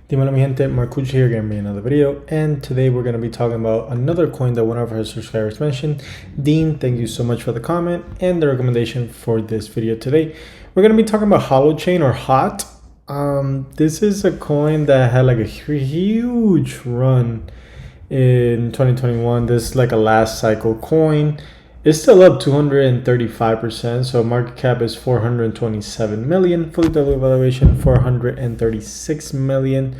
Dímelo mi gente, Marcucci here, gonna be another video, and today we're gonna be talking about another coin that one of our subscribers mentioned. Dean, thank you so much for the comment and the recommendation for this video today. We're gonna be talking about Holochain or HOT. This is a coin that had like a huge run in 2021. This is like a last cycle coin. It's still up 235%, so market cap is 427 million, fully diluted valuation 436 million,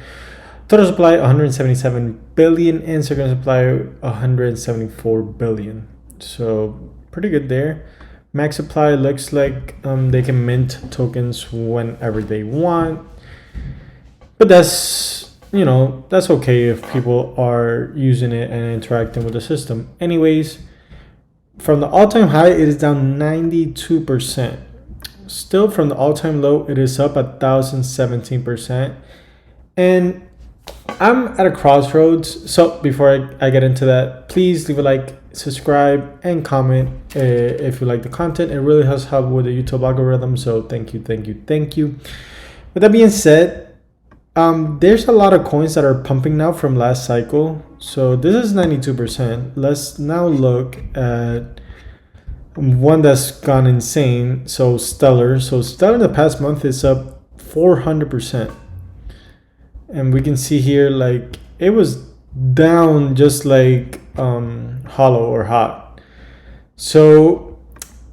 total supply 177 billion, and second supply 174 billion. So pretty good there. Max supply looks like they can mint tokens whenever they want, but that's okay if people are using it and interacting with the system. Anyways, from the all-time high, it is down 92%. Still, from the all-time low, it is up 1,017%. And I'm at a crossroads. So before I get into that, please leave a like, subscribe, and comment if you like the content. It really has helped with the YouTube algorithm. So thank you. With that being said, there's a lot of coins that are pumping now from last cycle. So this is 92%. Let's now look at one that's gone insane. So Stellar. So Stellar in the past month is up 400%. And we can see here, like, it was down just like Holo or HOT. So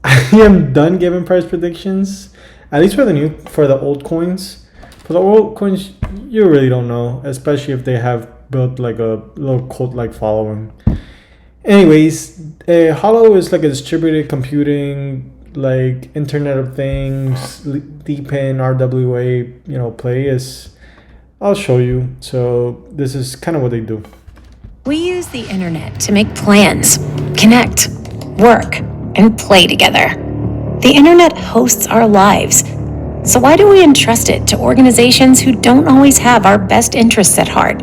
I am done giving price predictions, at least for the old coins. For the old coins, you really don't know, especially if they have built like a little cult-like following. Anyways, Holo is like a distributed computing, like Internet of Things, deep-in RWA, play is. I'll show you. So this is kind of what they do. We use the internet to make plans, connect, work, and play together. The internet hosts our lives. So why do we entrust it to organizations who don't always have our best interests at heart?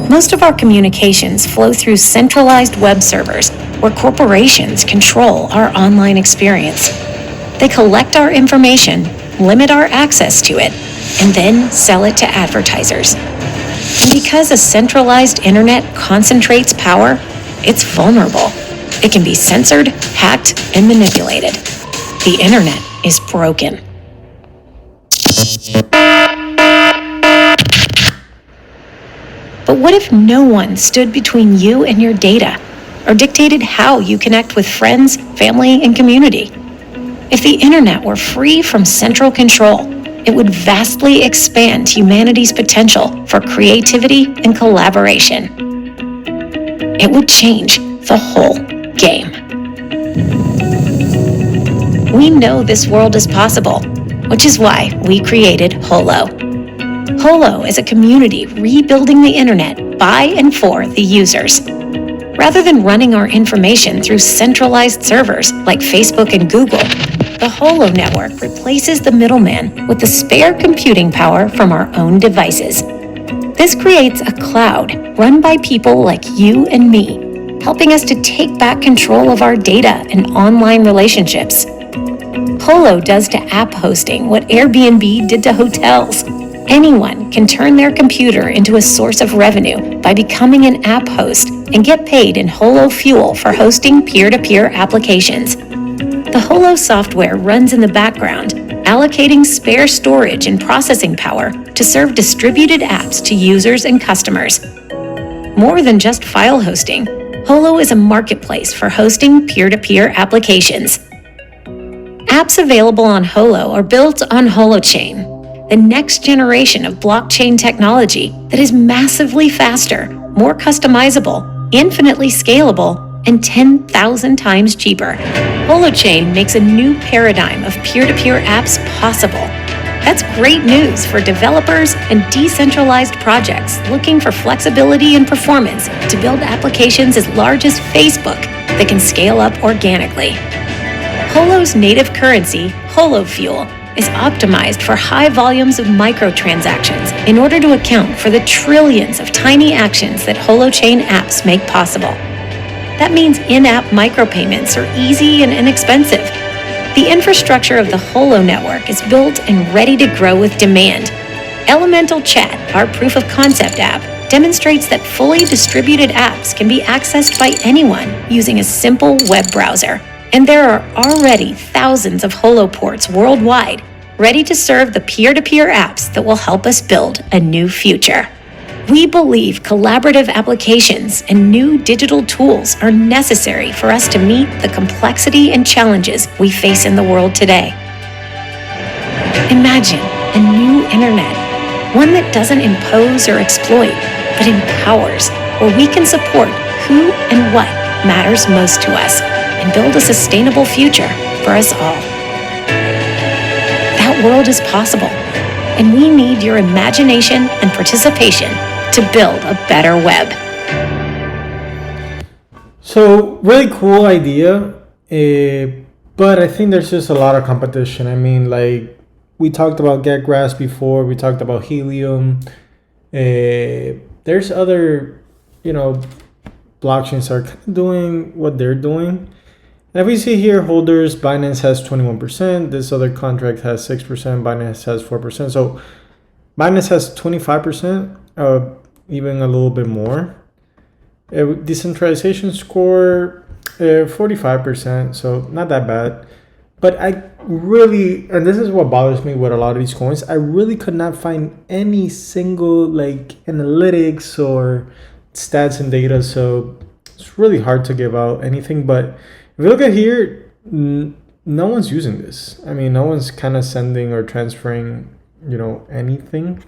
Most of our communications flow through centralized web servers where corporations control our online experience. They collect our information, limit our access to it, and then sell it to advertisers. And because a centralized internet concentrates power, it's vulnerable. It can be censored, hacked, and manipulated. The internet is broken. But what if no one stood between you and your data, or dictated how you connect with friends, family, and community? If the internet were free from central control, it would vastly expand humanity's potential for creativity and collaboration. It would change the whole game. We know this world is possible, which is why we created Holo. Holo is a community rebuilding the internet by and for the users. Rather than running our information through centralized servers like Facebook and Google, the Holo network replaces the middleman with the spare computing power from our own devices. This creates a cloud run by people like you and me, helping us to take back control of our data and online relationships. Holo does to app hosting what Airbnb did to hotels. Anyone can turn their computer into a source of revenue by becoming an app host and get paid in Holo fuel for hosting peer-to-peer applications. The Holo software runs in the background, allocating spare storage and processing power to serve distributed apps to users and customers. More than just file hosting, Holo is a marketplace for hosting peer-to-peer applications. Apps available on Holo are built on Holochain, the next generation of blockchain technology that is massively faster, more customizable, infinitely scalable, and 10,000 times cheaper. Holochain makes a new paradigm of peer-to-peer apps possible. That's great news for developers and decentralized projects looking for flexibility and performance to build applications as large as Facebook that can scale up organically. Holo's native currency, Holo Fuel, is optimized for high volumes of microtransactions in order to account for the trillions of tiny actions that Holochain apps make possible. That means in-app micropayments are easy and inexpensive. The infrastructure of the Holo network is built and ready to grow with demand. Elemental Chat, our proof of concept app, demonstrates that fully distributed apps can be accessed by anyone using a simple web browser. And there are already thousands of Holo ports worldwide, ready to serve the peer-to-peer apps that will help us build a new future. We believe collaborative applications and new digital tools are necessary for us to meet the complexity and challenges we face in the world today. Imagine a new internet, one that doesn't impose or exploit, but empowers, where we can support who and what matters most to us and build a sustainable future for us all. That world is possible, and we need your imagination and participation to build a better web. So really cool idea, but I think there's just a lot of competition. I mean, like we talked about GetGrass before, we talked about Helium. There's other, blockchains are kind of doing what they're doing. And if we see here, holders, Binance has 21%. This other contract has 6%. Binance has 4%. So Binance has 25%, even a little bit more. Decentralization score, 45%. So not that bad. But I really, and this is what bothers me with a lot of these coins, I really could not find any single analytics or stats and data. So it's really hard to give out anything. But if you look at here, no one's using this. I mean, no one's kind of sending or transferring, anything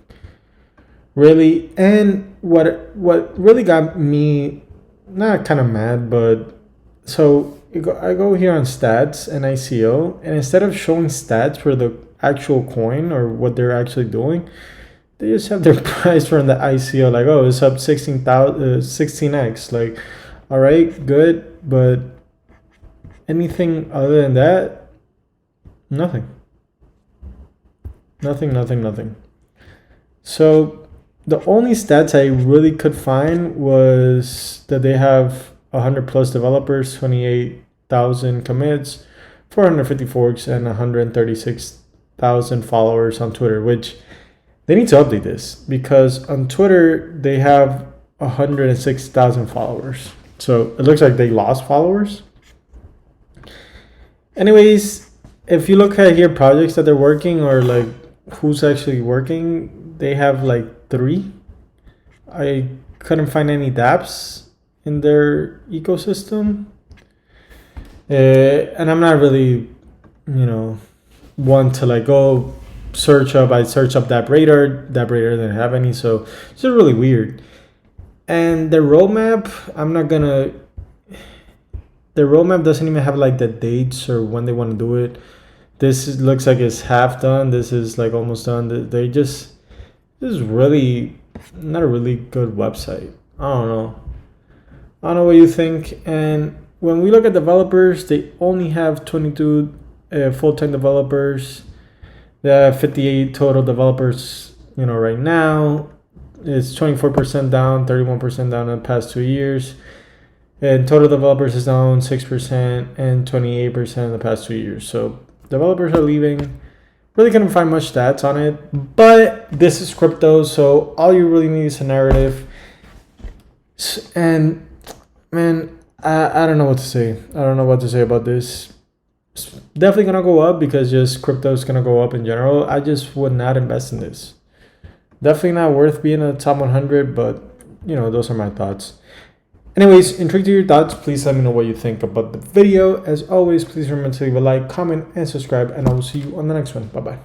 really. And what really got me not kind of mad, but so I go here on stats and ICO, and instead of showing stats for the actual coin or what they're actually doing, they just have their price from the ICO, like, oh, it's up 16x. Like, all right, good, but anything other than that, nothing. Nothing. So the only stats I really could find was that they have 100 plus developers, 28,000 commits, 450 forks, and 136,000 followers on Twitter, which they need to update this because on Twitter they have 106,000 followers. So it looks like they lost followers. Anyways, if you look at here projects that they're working or like who's actually working, they have like 3. I couldn't find any dApps in their ecosystem. And I'm not really, one to like go search up. I search up dApp Radar. dApp Radar didn't have any, so it's just really weird. And the roadmap, the roadmap doesn't even have like the dates or when they want to do it. This looks like it's half done. This is like almost done. This is really not a really good website. I don't know what you think. And when we look at developers, they only have 22 full-time developers. They have 58 total developers, right now. It's 24% down, 31% down in the past 2 years. And total developers is down 6% and 28% in the past 2 years. So developers are leaving. Really couldn't find much stats on it, but this is crypto, so all you really need is a narrative. And man, I don't know what to say. I don't know what to say about this. It's definitely gonna go up because just crypto is gonna go up in general. I just would not invest in this. Definitely not worth being in the top 100, but those are my thoughts. Anyways, intrigued to your thoughts, please let me know what you think about the video. As always, please remember to leave a like, comment, and subscribe, and I will see you on the next one. Bye-bye.